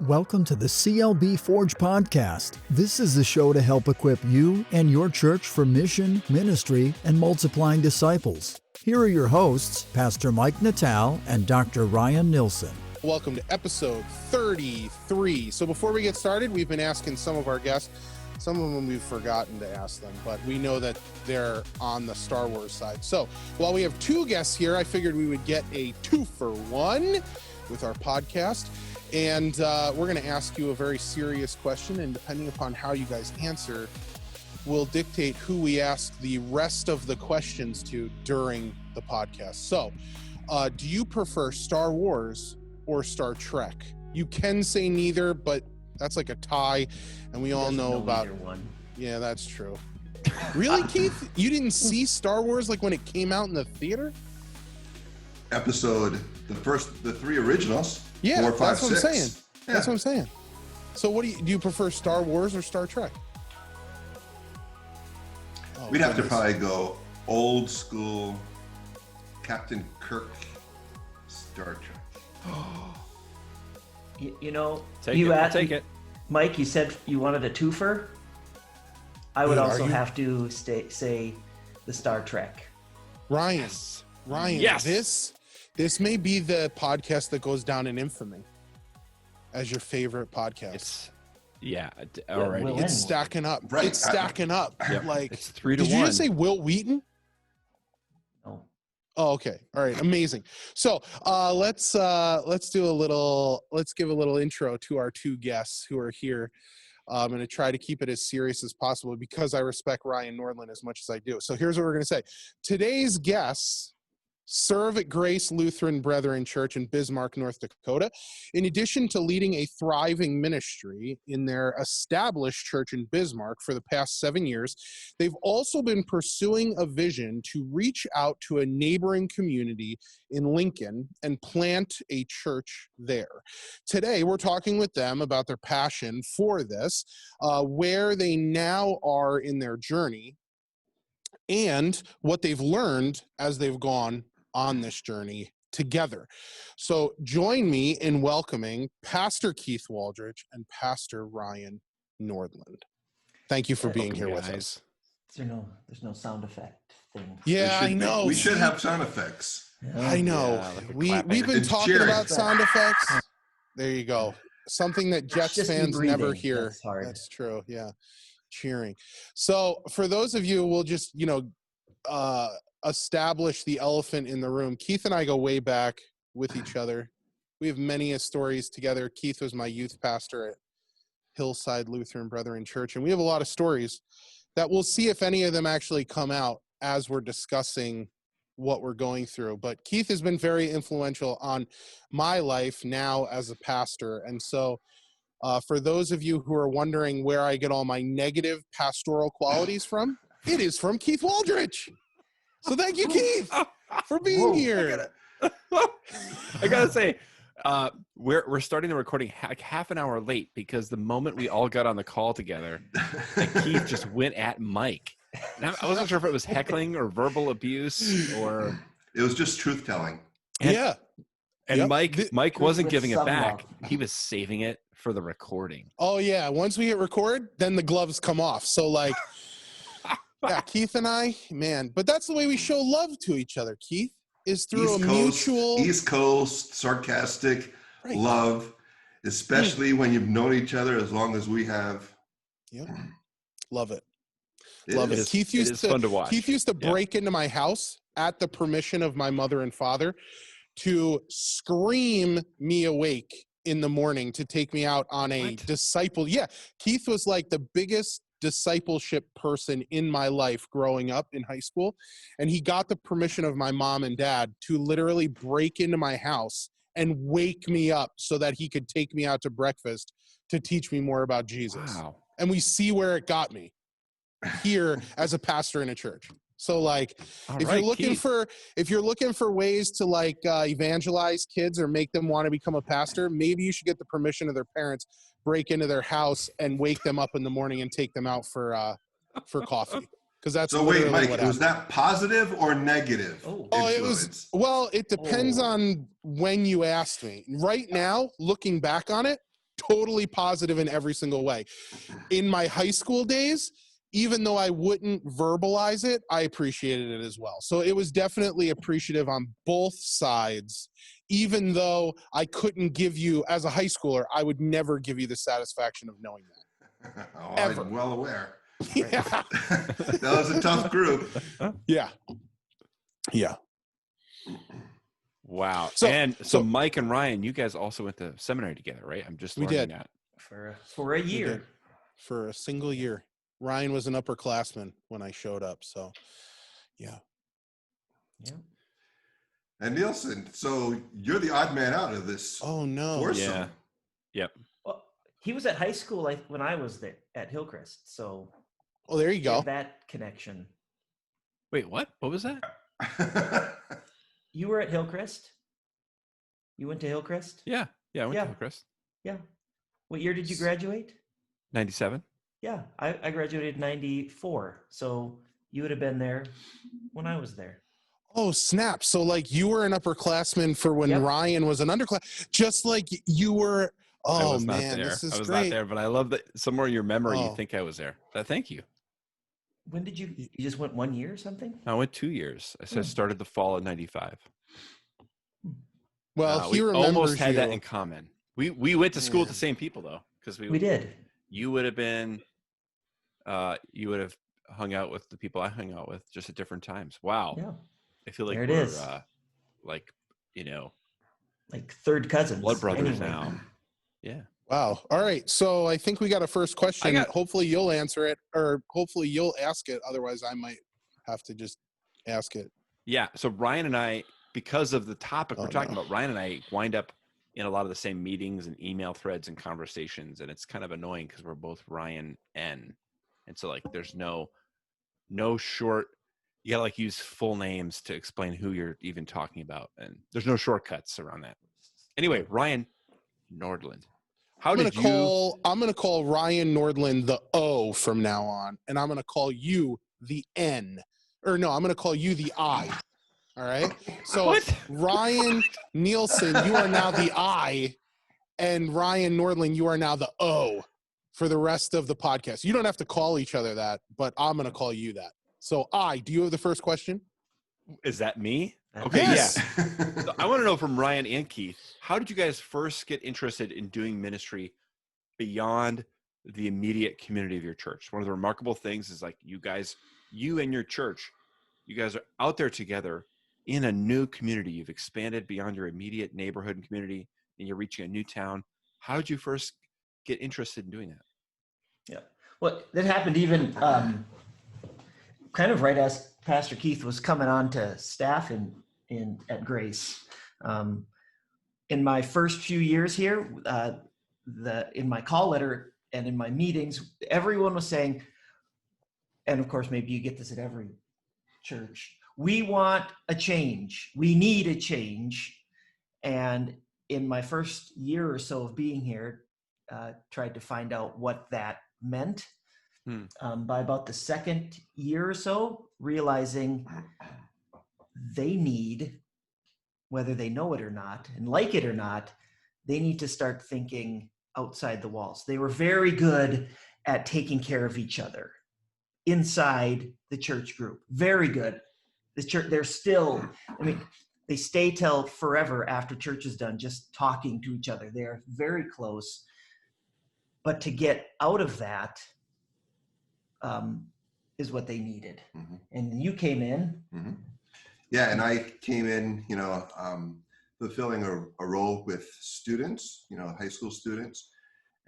Welcome to the CLB Forge podcast. This is the show to help equip you and your church for mission, ministry, and multiplying disciples. Here are your hosts, Pastor Mike Natal and Dr. Ryan Nilsson. Welcome to episode 33. So before we get started, we've been asking some of our guests, some of them we've forgotten to ask them, but we know that they're on the Star Wars side. So while we have two guests here, I figured we would get a 2-for-1 with our podcast. And we're going to ask you a very serious question, and depending upon how you guys answer, will dictate who we ask the rest of the questions to during the podcast. So, do you prefer Star Wars or Star Trek? You can say neither, but that's like a tie, and we all know about one. Yeah, that's true. Really, Keith? You didn't see Star Wars like when it came out in the theater? The three originals. Yeah, 4, 5, that's what 6. I'm saying. Yeah. That's what I'm saying. So what do you prefer, Star Wars or Star Trek? We'd have to probably go old school Captain Kirk Star Trek. You know, I'll take it. Mike, you said you wanted a twofer. I would also have to say the Star Trek. Ryan, yes. This may be the podcast that goes down in infamy as your favorite podcast. Already. It's stacking up. Right. It's stacking up. Yep. Like it's 3-1. Did you just say Will Wheaton? No. Oh, okay. All right. Amazing. So let's give a little intro to our two guests who are here. I'm going to try to keep it as serious as possible because I respect Ryan Nordlund as much as I do. So here's what we're going to say. Today's guests serve at Grace Lutheran Brethren Church in Bismarck, North Dakota. In addition to leading a thriving ministry in their established church in Bismarck for the past 7 years, they've also been pursuing a vision to reach out to a neighboring community in Lincoln and plant a church there. Today, we're talking with them about their passion for this, where they now are in their journey, and what they've learned as they've gone on this journey together. So join me in welcoming Pastor Keith Wolderich and Pastor Ryan Nordlund. Thank you for being here with us. There's no sound effect thing. Yeah, I know. We should have sound effects. I know. Like we've been It's talking cheering. about sound effects. There you go. Something that Jets Just fans breathing. never hear. That's hard. That's true. Yeah. Cheering. So for those of you, we'll just, establish the elephant in the room. Keith and I go way back with each other. We have many stories together. Keith was my youth pastor at Hillside Lutheran Brethren Church, and we have a lot of stories that we'll see if any of them actually come out as we're discussing what we're going through. But Keith has been very influential on my life now as a pastor. And so for those of you who are wondering where I get all my negative pastoral qualities from, it is from Keith Wolderich. So thank you, Keith, for being here. I gotta say, we're starting the recording half an hour late because the moment we all got on the call together, Keith just went at Mike. And I wasn't sure if it was heckling or verbal abuse or It was just truth telling. Yeah. And Yep. Mike wasn't with giving it some back. love. He was saving it for the recording. Oh, yeah. Once we hit record, then the gloves come off. So, yeah, Keith and I, man. But that's the way we show love to each other, Keith, is through mutual... East Coast, sarcastic love, especially when you've known each other as long as we have. Yep. Love it. Love it. Keith used fun to watch. Keith used to break into my house at the permission of my mother and father to scream me awake in the morning to take me out on a disciple. Yeah, Keith was like the biggest discipleship person in my life growing up in high school. And he got the permission of my mom and dad to literally break into my house and wake me up so that he could take me out to breakfast to teach me more about Jesus. Wow. And we see where it got me here as a pastor in a church. So if you're looking for ways to evangelize kids or make them want to become a pastor, maybe you should get the permission of their parents, break into their house and wake them up in the morning and take them out for coffee. Because that's so. Wait, Mike, was that positive or negative? It was. Well, it depends on when you asked me. Right now, looking back on it, totally positive in every single way. In my high school days, even though I wouldn't verbalize it, I appreciated it as well. So it was definitely appreciative on both sides, even though I couldn't give you, as a high schooler, I would never give you the satisfaction of knowing that. Oh, Ever. I'm well aware. Yeah. That was a tough group. Yeah. Yeah. Wow. So Mike and Ryan, you guys also went to seminary together, right? I'm just learning that. For a year. For a single year. Ryan was an upperclassman when I showed up. So, yeah. Yeah. And Nielsen, so you're the odd man out of this. Oh, no. Foursome. Yeah. Yep. Well, he was at high school when I was there at Hillcrest. So Oh, there you go. that connection. Wait, what? What was that? You were at Hillcrest? You went to Hillcrest? Yeah. Yeah, I went to Hillcrest. Yeah. What year did you graduate? 97. Yeah, I graduated in 94. So you would have been there when I was there. Oh, snap. So, like, you were an upperclassman for when Ryan was an underclass, just like you were. Oh, man, this is great. I was not there, but I love that somewhere in your memory you think I was there. Thank you. When did you just went 1 year or something? I went 2 years. I started the fall of 95. Well, we he remembers almost had you. that in common. We went to school with the same people, though, because we did. You would have been, you would have hung out with the people I hung out with, just at different times. Wow. Yeah. I feel like there it we're is. like, you know, like third cousins, blood brothers anyway. now. Yeah. Wow. All right. So I think we got a first question. Hopefully you'll answer it, or hopefully you'll ask it. Otherwise, I might have to just ask it. Yeah. So Ryan and I, because of the topic we're talking about, Ryan and I wind up in a lot of the same meetings and email threads and conversations, and it's kind of annoying because we're both Ryan N. And so, like, there's no short. You gotta like use full names to explain who you're even talking about, and there's no shortcuts around that. Anyway, Ryan Nordlund. I'm gonna call Ryan Nordlund the O from now on, and I'm gonna call you the N. Or no, I'm gonna call you the I. All right. So what? Ryan Nielsen, you are now the I, and Ryan Nordlund, you are now the O for the rest of the podcast. You don't have to call each other that, but I'm gonna call you that. So do you have the first question? Is that me? Okay, yes. Yeah. So I want to know from Ryan and Keith, how did you guys first get interested in doing ministry beyond the immediate community of your church? One of the remarkable things is like you and your church, you guys are out there together in a new community. You've expanded beyond your immediate neighborhood and community, and you're reaching a new town. How did you first get interested in doing that? Yeah. Well, that happened even kind of right as Pastor Keith was coming on to staff at Grace. In my first few years here, in my call letter and in my meetings, everyone was saying, and of course, maybe you get this at every church, we want a change. We need a change. And in my first year or so of being here, tried to find out what that meant. By about the second year or so, realizing they need, whether they know it or not, and like it or not, they need to start thinking outside the walls. They were very good at taking care of each other inside the church group. Very good. The church, they're still, they stay till forever after church is done, just talking to each other. They're very close. But to get out of that, is what they needed. Mm-hmm. And you came in. Mm-hmm. Yeah, and I came in, fulfilling a role with students, high school students,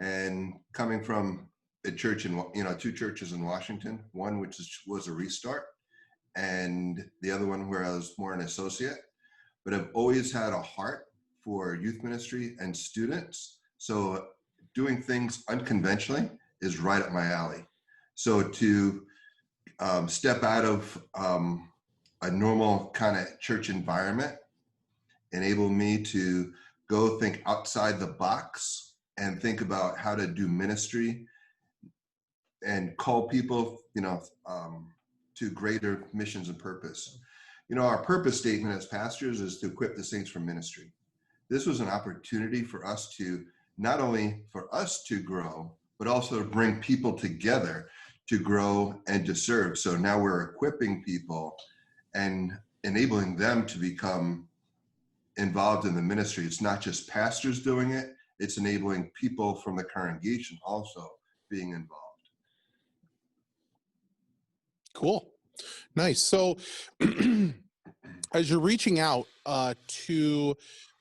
and coming from a church two churches in Washington, one which was a restart, and the other one where I was more an associate. But I've always had a heart for youth ministry and students. So doing things unconventionally is right up my alley. So to step out of a normal kind of church environment enabled me to go think outside the box and think about how to do ministry and call people, to greater missions and purpose. Our purpose statement as pastors is to equip the saints for ministry. This was an opportunity for us to not only for us to grow, but also to bring people together to grow and to serve. So now we're equipping people and enabling them to become involved in the ministry. It's not just pastors doing it, it's enabling people from the congregation also being involved. Cool. Nice. So as you're reaching out to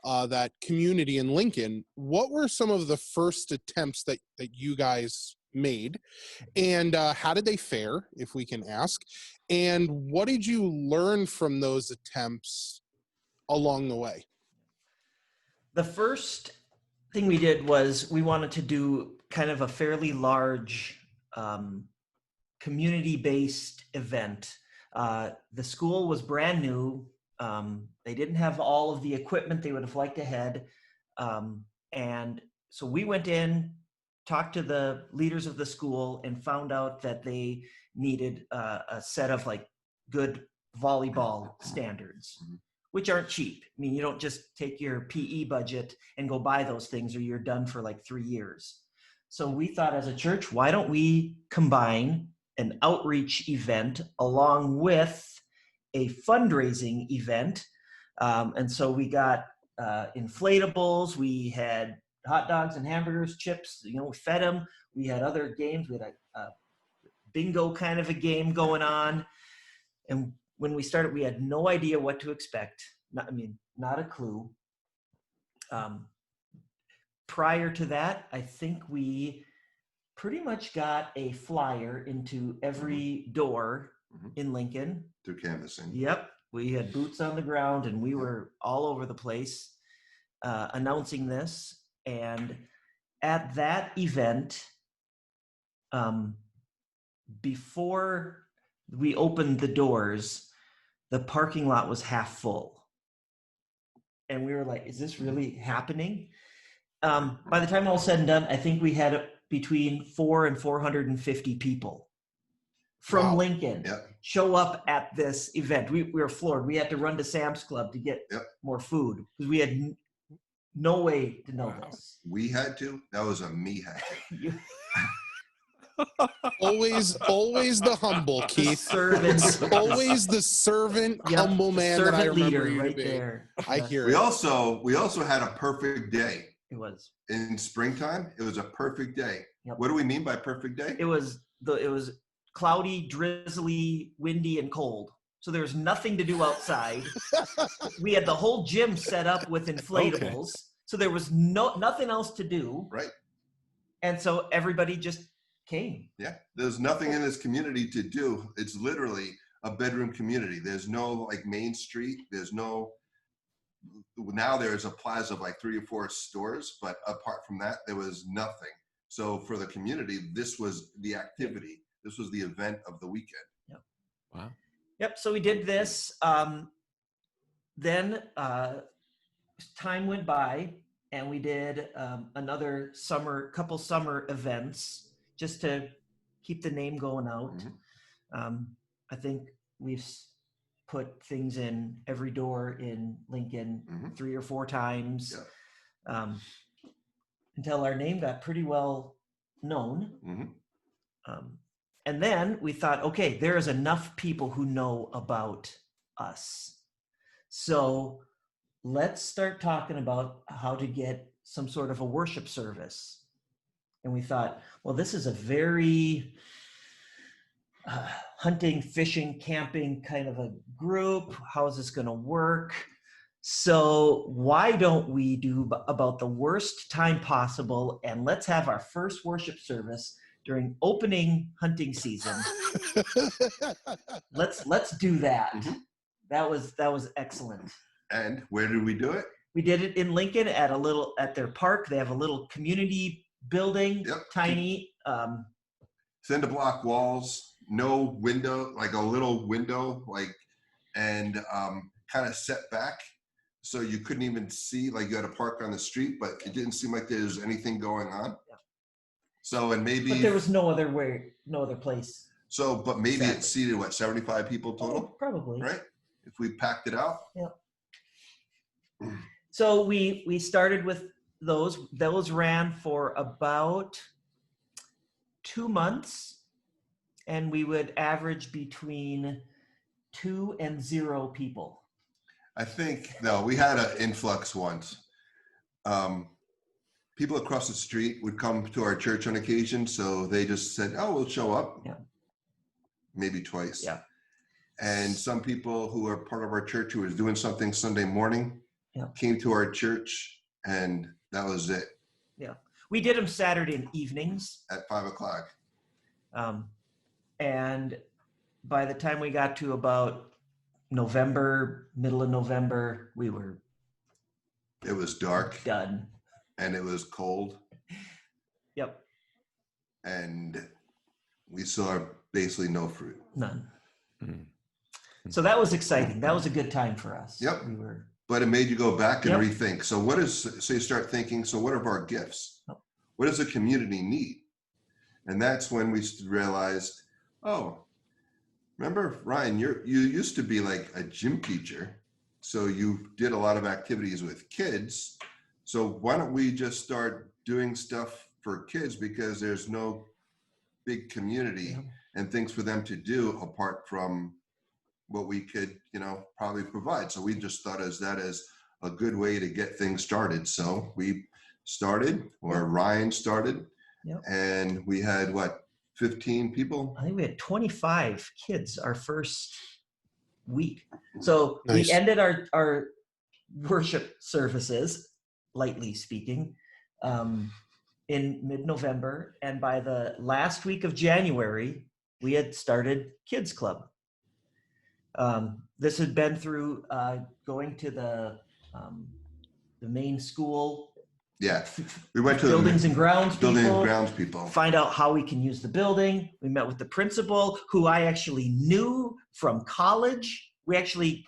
that community in Lincoln, what were some of the first attempts that you guys made, and how did they fare, if we can ask, and what did you learn from those attempts along the way? The first thing we did was we wanted to do kind of a fairly large community-based event. The school was brand new. They didn't have all of the equipment they would have liked to had. And so we went in, talked to the leaders of the school, and found out that they needed a set of like good volleyball standards, which aren't cheap. I mean, you don't just take your PE budget and go buy those things or you're done for like 3 years. So we thought as a church, why don't we combine an outreach event along with a fundraising event? And so we got inflatables, we had hot dogs and hamburgers, chips, we fed them. We had other games. We had a bingo kind of a game going on. And when we started, we had no idea what to expect. Not a clue. Prior to that, I think we pretty much got a flyer into every door in Lincoln. Through canvassing. Yep. We had boots on the ground and we were all over the place announcing this. And at that event, before we opened the doors, the parking lot was half full. And we were like, is this really happening? By the time all said and done, I think we had between 400 and 450 people from Lincoln show up at this event. We were floored. We had to run to Sam's Club to get more food because we had no way to know this. We had to. That was a me had to. Always the humble, Keith. Servant. Always the servant, humble man that I remember you to be. There. I hear it. We also had a perfect day. It was in springtime. It was a perfect day. Yep. What do we mean by perfect day? It was cloudy, drizzly, windy, and cold. So there was nothing to do outside. We had the whole gym set up with inflatables. Okay. So there was nothing else to do. Right. And so everybody just came. Yeah. There's nothing in this community to do. It's literally a bedroom community. There's no like main street. Now there's a plaza of like 3 or 4 stores, but apart from that, there was nothing. So for the community, this was the activity. This was the event of the weekend. Yep. Wow. Yep. So we did this. Then time went by, and we did another couple summer events just to keep the name going out. Mm-hmm. I think we've put things in every door in Lincoln 3 or 4 times until our name got pretty well known. Mm-hmm. And then we thought, okay, there is enough people who know about us. So let's start talking about how to get some sort of a worship service. And we thought, well, this is a very hunting, fishing, camping kind of a group. How is this going to work? So why don't we do about the worst time possible, and let's have our first worship service during opening hunting season. Let's do that. Mm-hmm. That was excellent. And where did we do it? We did it in Lincoln at their park. They have a little community building, tiny. Cinder block walls, no window, like a little window, and kind of set back. So you couldn't even see, like you had to park on the street, but it didn't seem like there was anything going on. Yeah. So, and maybe. But there was no other place. So, but maybe it seated, 75 people total? Oh, probably. Right? If we packed it out? Yeah. So we started with those ran for about 2 months, and we would average between 2 and 0 people. I think, no, we had an influx once. People across the street would come to our church on occasion, so they just said, oh, we'll show up. Yeah. Maybe twice. Yeah. And some people who are part of our church who was doing something Sunday morning Yeah. came to our church, and that was it. Yeah. We did them Saturday evenings. At 5:00. And by the time we got to about November, middle of November, we were It was dark done. and it was cold, Yep. and we saw basically no fruit. None. Mm. So that was exciting. That was a good time for us. Yep. We were. But it made you go back and Yep. rethink. So you start thinking, so what are our gifts? Yep. What does the community need? And that's when we realized, oh, remember, Ryan, you used to be like a gym teacher. So you did a lot of activities with kids. So why don't we just start doing stuff for kids, because there's no big community Yep. and things for them to do apart from what we could, probably provide. So we just thought as a good way to get things started. So we started, or Ryan started, Yep. and we had 15 people? I think we had 25 kids our first week. So Nice. we ended our worship services, lightly speaking, in mid-November. And by the last week of January, we had started Kids Club. This had been through going to the main school. Yeah, we went to buildings and grounds people. Find out how we can use the building. We met with the principal, who I actually knew from college. We actually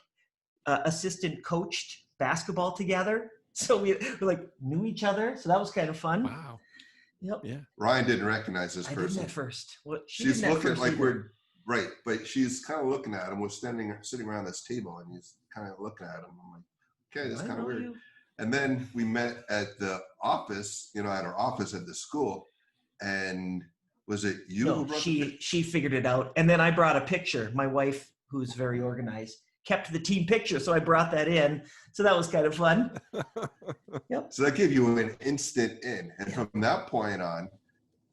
assistant coached basketball together. So we knew each other. So that was kind of fun. Wow. Yep. Yeah. Ryan didn't recognize this I person. didn't at first. Well, She's didn't at looking first like either. we're right, but she's kind of looking at him. We're sitting around this table, and he's kind of looking at him. I'm like, okay, that's I kind of know weird. you. And then we met at the office, at our office at the school. And was it you who No, brought the picture? she figured it out. And then I brought a picture. My wife, who's very organized, kept the team picture. So I brought that in. So that was kind of fun. Yep. So that gave you an instant in. And from that point on,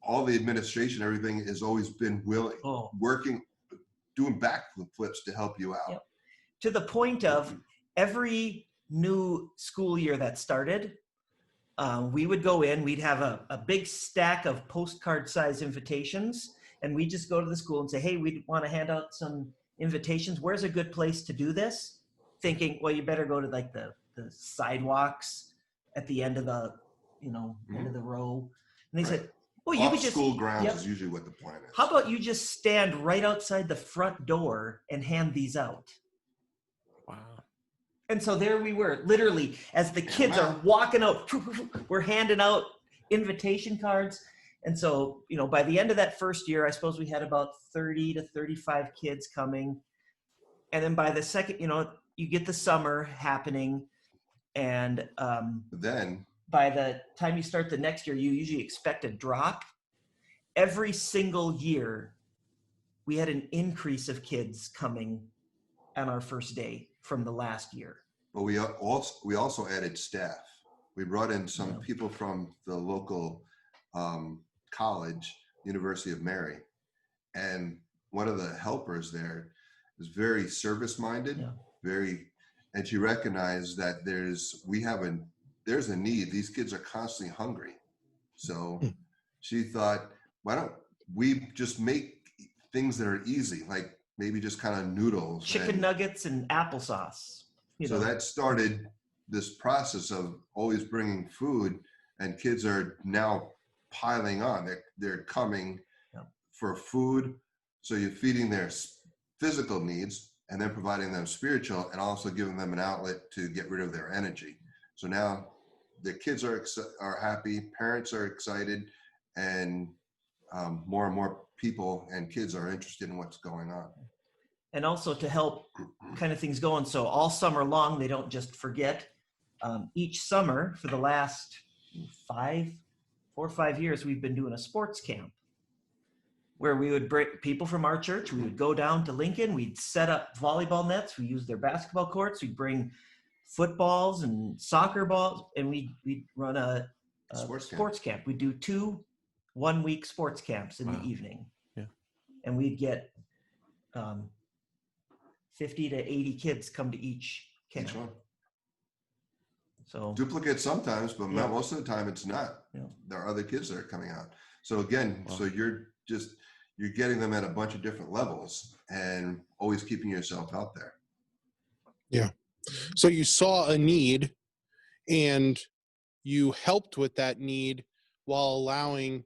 all the administration, everything has always been willing, working, doing backflips to help you out. Yep. To the point of every new school year that started, we would go in, we'd have a big stack of postcard size invitations, and we just go to the school and say, hey, we want to hand out some invitations. Where's a good place to do this? Thinking, well, you better go to the sidewalks at the end of the, end of the row. And they said, well, you could just— school grounds is usually what the plan is. How about you just stand right outside the front door and hand these out? Wow. And so there we were, literally, as the kids are walking out, we're handing out invitation cards. And so, by the end of that first year, I suppose we had about 30 to 35 kids coming. And then by the second, you get the summer happening. And then by the time you start the next year, you usually expect a drop. Every single year, we had an increase of kids coming on our first day from the last year. But we also added staff. We brought in some people from the local college, University of Mary, and one of the helpers there is very service-minded, and she recognized that there's a need. These kids are constantly hungry, so she thought, why don't we just make things that are easy, like maybe just kind of noodles, chicken nuggets and applesauce. So that started this process of always bringing food, and kids are now piling on. They're coming for food. So you're feeding their physical needs and then providing them spiritual, and also giving them an outlet to get rid of their energy. So now the kids are happy, parents are excited, and more and more people and kids are interested in what's going on. And also to help kind of things going. So all summer long, they don't just forget. Each summer for the last 4 or 5 years, we've been doing a sports camp where we would bring people from our church. We would go down to Lincoln. We'd set up volleyball nets. We use their basketball courts. We'd bring footballs and soccer balls, and we'd run a sports camp. We'd do 2 one-week sports camps in the evening. Yeah. And we'd get 50 to 80 kids come to each camp. Each one. So Duplicate sometimes, but most of the time it's not. Yeah. There are other kids that are coming out. So again, so you're getting them at a bunch of different levels and always keeping yourself out there. Yeah. So you saw a need and you helped with that need while allowing,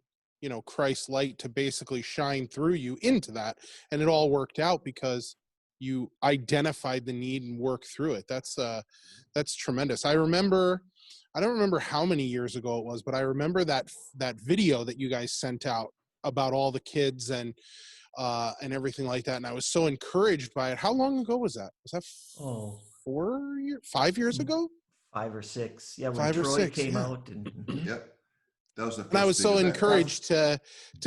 Christ's light to basically shine through you into that. And it all worked out because you identified the need and worked through it. That's tremendous. I don't remember how many years ago it was, but I remember that video that you guys sent out about all the kids and everything like that. And I was so encouraged by it. How long ago was that? Was that 5 years ago? 5 or 6. Yeah, when 5 or Troy 6 came out. And Yep. That was the first and I was so thing encouraged to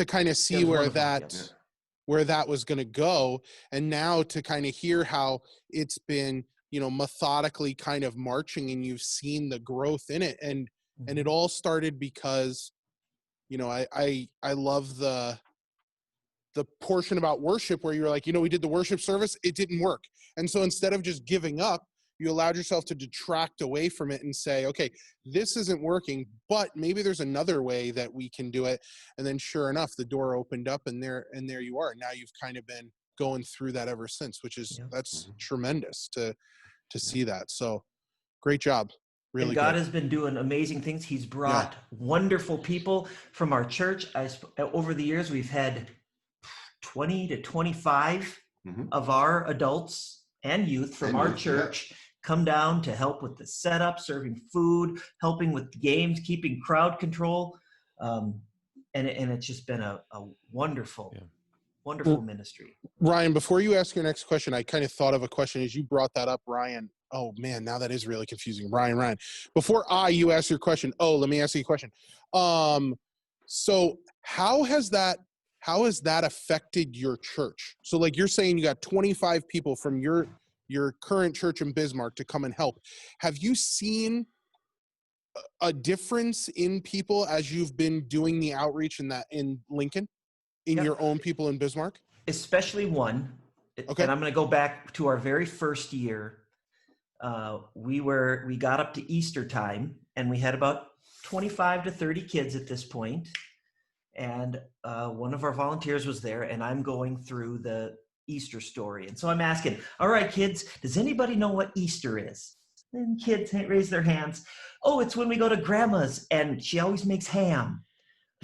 kind of see where that was going to go. And now to kind of hear how it's been, methodically kind of marching, and you've seen the growth in it. And it all started because, I love the portion about worship where you're like, we did the worship service, it didn't work. And so instead of just giving up, you allowed yourself to detract away from it and say, okay, this isn't working, but maybe there's another way that we can do it. And then sure enough, the door opened up and there you are. Now you've kind of been going through that ever since, which is, that's tremendous to see that. So great job. Really and God good. has been doing amazing things. He's brought wonderful people from our church. Over the years, we've had 20 to 25 of our adults and youth from our church come down to help with the setup, serving food, helping with the games, keeping crowd control. And it's just been a wonderful ministry. Ryan, before you ask your next question, I kind of thought of a question as you brought that up, Ryan. Oh man, now that is really confusing. Ryan. Before you ask your question, let me ask you a question. So how has that affected your church? So like you're saying you got 25 people from your current church in Bismarck to come and help. Have you seen a difference in people as you've been doing the outreach in Lincoln, in your own people in Bismarck? Especially one. Okay. And I'm going to go back to our very first year. We got up to Easter time and we had about 25 to 30 kids at this point. And one of our volunteers was there, and I'm going through the Easter story. And so I'm asking, all right, kids, does anybody know what Easter is? And kids raise their hands. Oh, it's when we go to grandma's and she always makes ham.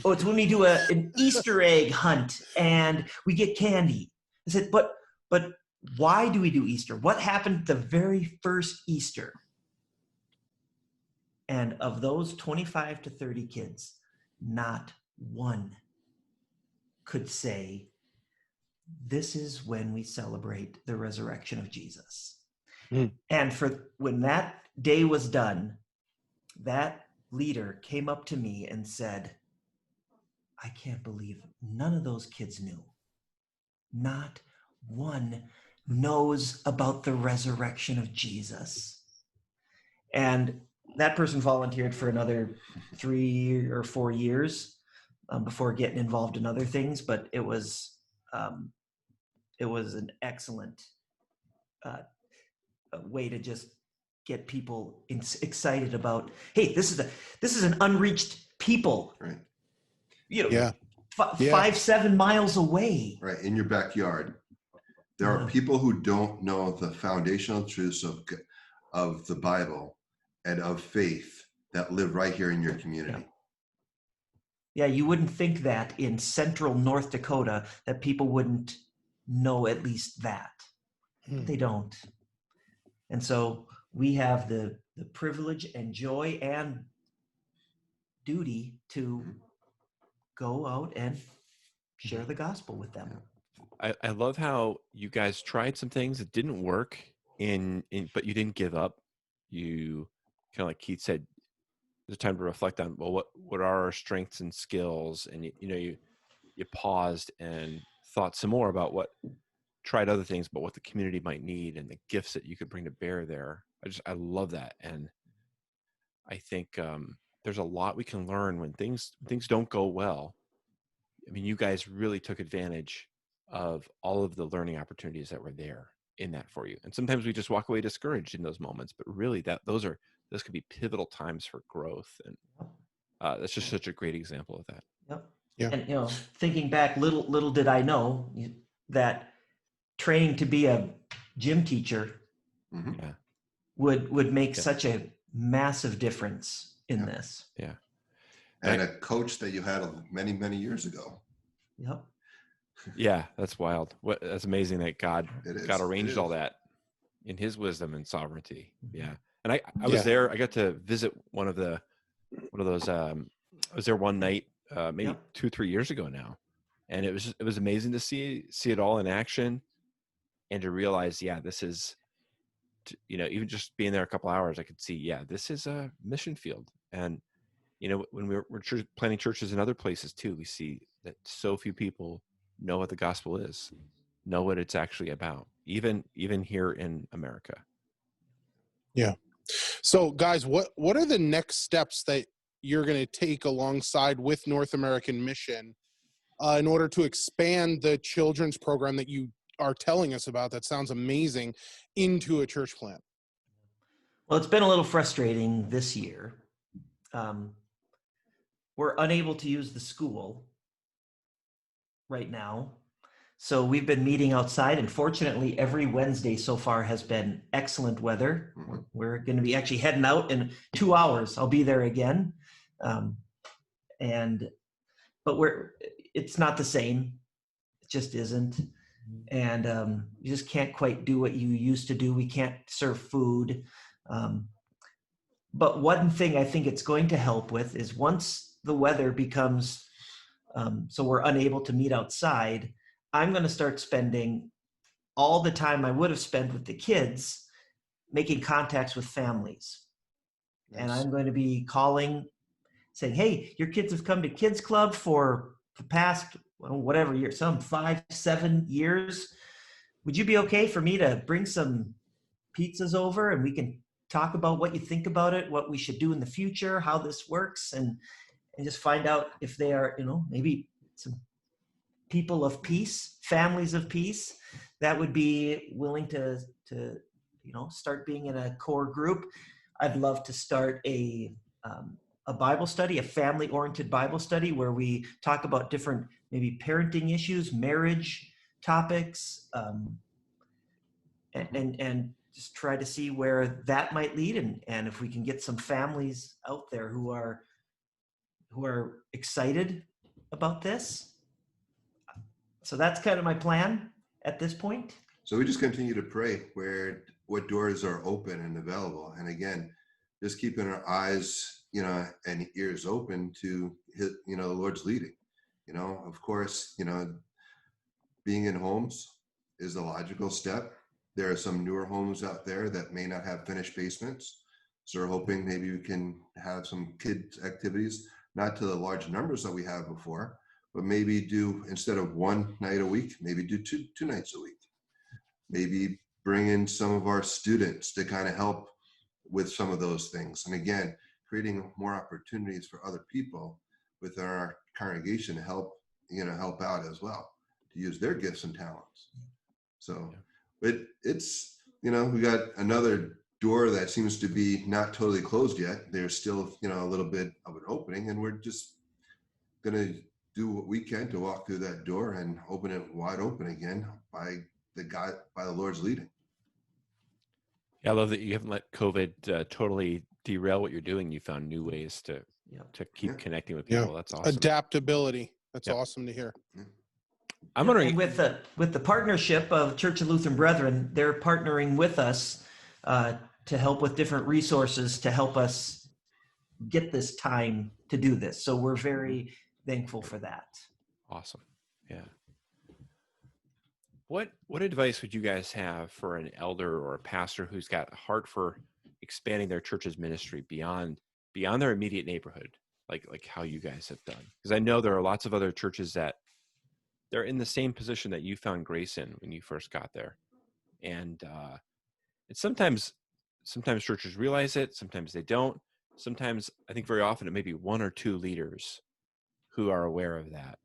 Oh, it's when we do an Easter egg hunt and we get candy. I said, but why do we do Easter? What happened the very first Easter? And of those 25 to 30 kids, not one could say, this is when we celebrate the resurrection of Jesus. And when that day was done, that leader came up to me and said, I can't believe none of those kids knew. Not one knows about the resurrection of Jesus. And that person volunteered for another 3 or 4 years before getting involved in other things. But it was an excellent way to just get people excited about, hey, this is an unreached people, Right. 5-7 miles away. Right, in your backyard. There are people who don't know the foundational truths of the Bible and of faith that live right here in your community. Yeah, you wouldn't think that in central North Dakota that people wouldn't know at least that. They don't. And so we have the privilege and joy and duty to go out and share the gospel with them. I love how you guys tried some things that didn't work but you didn't give up. You kind of, like Keith said, there's time to reflect on, well, what are our strengths and skills? And you paused and thought some more about tried other things, but what the community might need and the gifts that you could bring to bear there. I love that. And I think there's a lot we can learn when things don't go well. I mean, you guys really took advantage of all of the learning opportunities that were there in that for you. And sometimes we just walk away discouraged in those moments, but really those could be pivotal times for growth. And that's just such a great example of that. Yep. Yeah. And thinking back, little did I know that training to be a gym teacher Yeah. would make such a massive difference in this. Yeah. And a coach that you had many, many years ago. Yep. Yeah, that's wild. That's amazing that God arranged all that in his wisdom and sovereignty. Yeah. And I was there. I got to visit one of those I was there one night, maybe 2-3 years ago now. And it was amazing to see it all in action and to realize, this is, even just being there a couple hours, I could see, this is a mission field. And, when we're planning churches in other places too, we see that so few people know what the gospel is, know what it's actually about, even here in America. Yeah. So guys, what are the next steps that you're going to take alongside with North American Mission in order to expand the children's program that you are telling us about, that sounds amazing, into a church plant? Well, it's been a little frustrating this year. We're unable to use the school right now. So we've been meeting outside, and fortunately every Wednesday so far has been excellent weather. We're going to be actually heading out in 2 hours. I'll be there again. But it's not the same. It just isn't. And you just can't quite do what you used to do. We can't serve food. But one thing I think it's going to help with is once the weather becomes so we're unable to meet outside, I'm going to start spending all the time I would have spent with the kids making contacts with families. Nice. And I'm going to be calling, saying, hey, your kids have come to Kids Club for the past, whatever year, some 5-7 years. Would you be okay for me to bring some pizzas over and we can talk about what you think about it, what we should do in the future, how this works, and just find out if they are, maybe some people of peace, families of peace that would be willing to start being in a core group. I'd love to start a Bible study, a family-oriented Bible study where we talk about different maybe parenting issues, marriage topics, and just try to see where that might lead, and if we can get some families out there who are excited about this. So that's kind of my plan at this point. So we just continue to pray what doors are open and available. And again, just keeping our eyes, and ears open to his, the Lord's leading. Of course, being in homes is a logical step. There are some newer homes out there that may not have finished basements. So we're hoping maybe we can have some kids activities, not to the large numbers that we have before, but maybe do, instead of one night a week, maybe do two nights a week. Maybe bring in some of our students to kind of help with some of those things. And again, creating more opportunities for other people within our congregation to help out as well, to use their gifts and talents. So it's, we got another door that seems to be not totally closed yet. There's still, a little bit of an opening, and we're just going to do what we can to walk through that door and open it wide open again by the Lord's leading. Yeah, I love that you haven't let COVID totally derail what you're doing. You found new ways to keep connecting with people. That's awesome. Adaptability. That's awesome to hear. I'm wondering, and with the partnership of Church of Lutheran Brethren, they're partnering with us to help with different resources to help us get this time to do this. So we're very thankful for that. Awesome. Yeah. What advice would you guys have for an elder or a pastor who's got a heart for expanding their church's ministry beyond beyond their immediate neighborhood, like how you guys have done? Because I know there are lots of other churches that they're in the same position that you found Grace in when you first got there. And sometimes churches realize it, sometimes they don't. Sometimes, I think very often, it may be one or two leaders who are aware of that.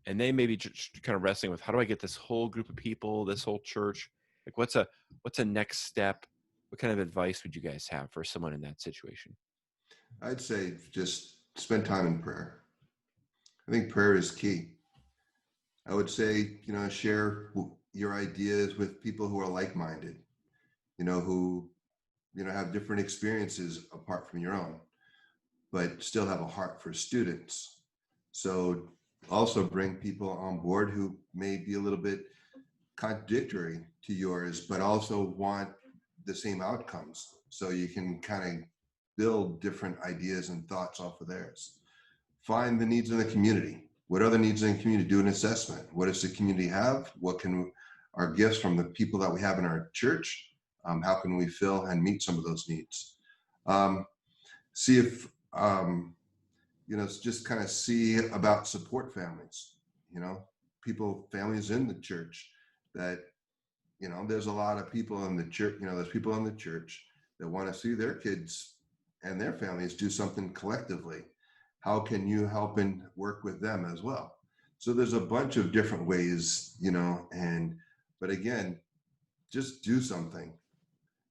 And they may be just kind of wrestling with, how do I get this whole group of people, this whole church? Like, what's a next step? What kind of advice would you guys have for someone in that situation? I'd say just spend time in prayer. I think prayer is key. I would say, share your ideas with people who are like-minded, who, have different experiences apart from your own, but still have a heart for students. So also bring people on board who may be a little bit contradictory to yours, but also want the same outcomes. So you can kind of build different ideas and thoughts off of theirs. Find the needs of the community. What are the needs in the community? Do an assessment. What does the community have? What can our gifts from the people that we have in our church? How can we fill and meet some of those needs? See if, just kind of see about support families, families in the church that, there's a lot of people in the church, there's people in the church that want to see their kids and their families do something collectively. How can you help and work with them as well? So there's a bunch of different ways, but again, just do something.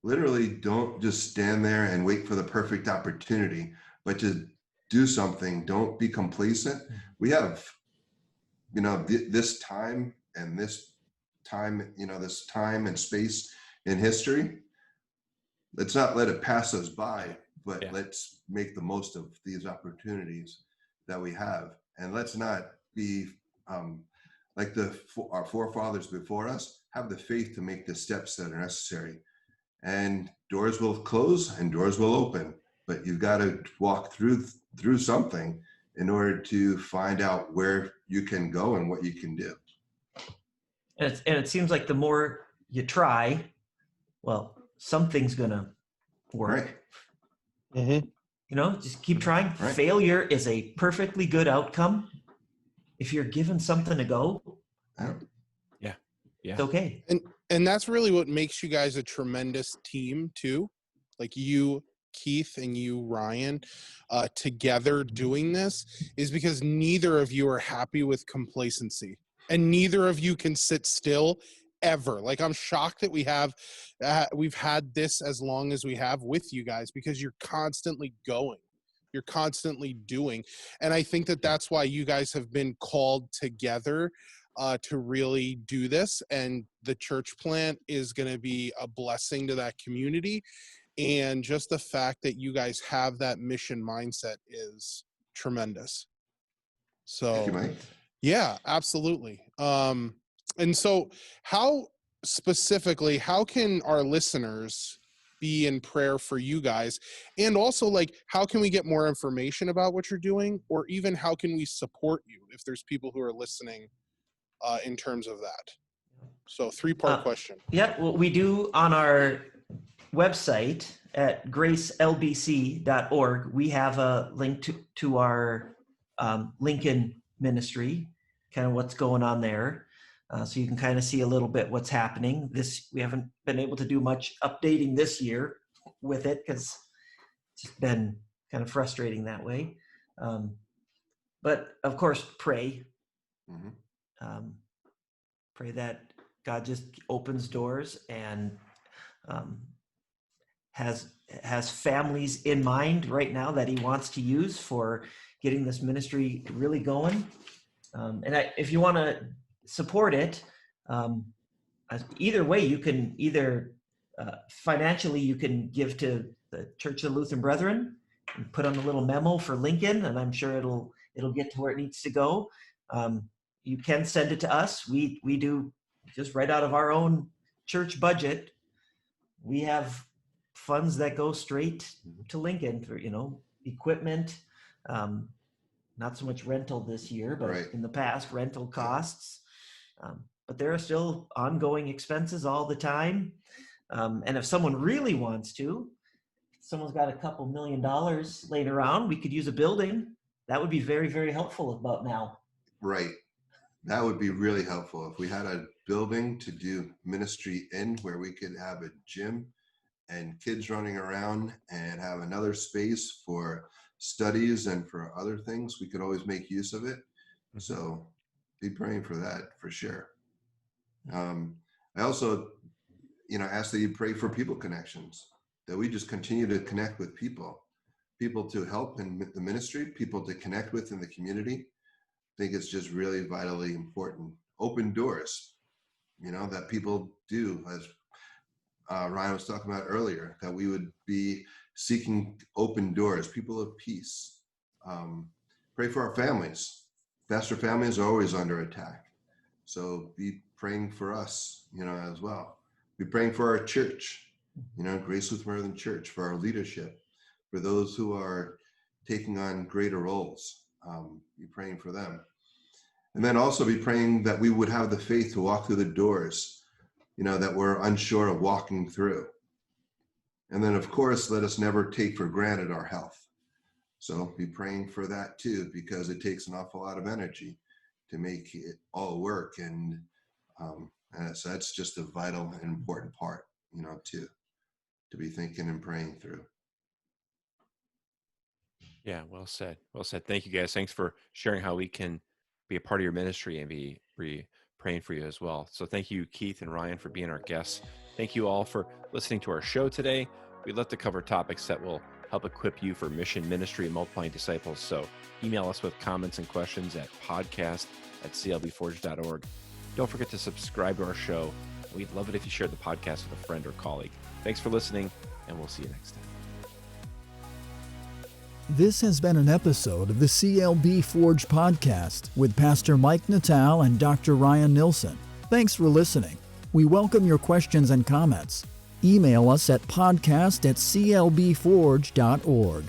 Literally, don't just stand there and wait for the perfect opportunity, but just do something. Don't be complacent. We have, this time and this time and space in history. Let's not let it pass us by, but let's make the most of these opportunities that we have. And let's not be like our forefathers before us. Have the faith to make the steps that are necessary. And doors will close and doors will open, but you've got to walk through something in order to find out where you can go and what you can do. And it seems like the more you try, well, something's gonna work. Right. Mm-hmm. Just keep trying. Right. Failure is a perfectly good outcome if you're given something to go. Yeah. It's okay. And that's really what makes you guys a tremendous team too. Like you, Keith, and you, Ryan, together doing this is because neither of you are happy with complacency, and neither of you can sit still ever. Like, I'm shocked that we've had this as long as we have with you guys, because you're constantly going. You're constantly doing. And I think that that's why you guys have been called together to really do this. And the church plant is going to be a blessing to that community. And just the fact that you guys have that mission mindset is tremendous. So, Thank you, Mike. Yeah, absolutely. And so how can our listeners be in prayer for you guys? And also, like, how can we get more information about what you're doing? Or even how can we support you if there's people who are listening in terms of that? So 3-part question. Yeah, well, we do on our website at gracelbc.org. We have a link to our Lincoln ministry, kind of what's going on there. So you can kind of see a little bit what's happening. We haven't been able to do much updating this year with it because it's just been kind of frustrating that way. But of course, pray. Mm-hmm. Pray that God just opens doors and has families in mind right now that he wants to use for getting this ministry really going. If you want to support it, either way, you can either financially, you can give to the Church of the Lutheran Brethren and put on a little memo for Lincoln, and I'm sure it'll get to where it needs to go. You can send it to us. We do just right out of our own church budget. We have funds that go straight to Lincoln for, equipment, not so much rental this year, but Right. in the past, rental costs. But there are still ongoing expenses all the time. And if someone really wants to, someone's got a couple $1 million laying around, we could use a building. That would be very, very helpful about now. Right. That would be really helpful if we had a building to do ministry in, where we could have a gym and kids running around, and have another space for studies and for other things. We could always make use of it. So be praying for that for sure. I also, ask that you pray for people connections, that we just continue to connect with people to help in the ministry, people to connect with in the community. I think it's just really vitally important. Open doors, that people do, as Ryan was talking about earlier, that we would be seeking open doors, people of peace. Pray for our families. Pastor families are always under attack. So be praying for us, as well. Be praying for our church, Grace Lutheran Church, for our leadership, for those who are taking on greater roles. Be praying for them. And then also be praying that we would have the faith to walk through the doors, that we're unsure of walking through. And then, of course, let us never take for granted our health. So be praying for that too, because it takes an awful lot of energy to make it all work. And so that's just a vital and important part, to be thinking and praying through. Yeah, well said. Well said. Thank you, guys. Thanks for sharing how we can be a part of your ministry and be praying for you as well. So thank you, Keith and Ryan, for being our guests. Thank you all for listening to our show today. We'd love to cover topics that will help equip you for mission, ministry, and multiplying disciples. So email us with comments and questions at podcast@clbforge.org. Don't forget to subscribe to our show. We'd love it if you shared the podcast with a friend or colleague. Thanks for listening, and we'll see you next time. This has been an episode of the CLB Forge podcast with Pastor Mike Natal and Dr. Ryan Nilsson. Thanks for listening. We welcome your questions and comments. Email us at podcast@clbforge.org.